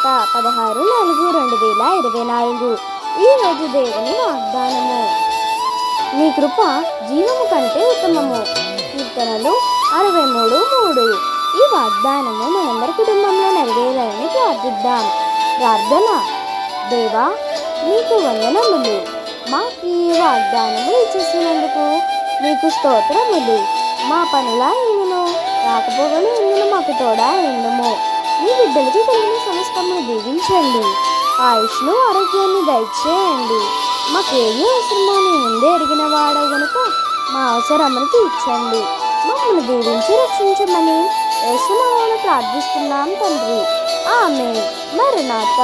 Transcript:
వార్త 16/4/2024. ఈరోజు దేవుని వాగ్దానము. నీ కృప జీవము కంటే ఉత్తమము. కీర్తనలు 63:3. ఈ వాగ్దానము మనందరి కుటుంబంలో నెరవేరాలని ప్రార్థిద్దాం. ప్రార్థన. దేవా, నీకు వందనములు. మాకు ఈ వాగ్దానము ఇచ్చేసినందుకు నీకు స్తోత్రములు. మా పనుల ఇందును రాకపోగలు ఇందును మాకు తోడా ఉండుము. మీ బిడ్డలకి కలిగిన సమస్తమును దీవించండి. ఆయుష్ను ఆరోగ్యాన్ని దయచేయండి. మాకేది అవసరమో నీ ముందే ఎరిగిన వాడవు గనుక మా అవసరమును తీర్చండి. మమ్మల్ని దీవించి రక్షించమని యేసు నామమున ప్రార్థిస్తున్నాం తండ్రి. ఆమేన్. మరణాత.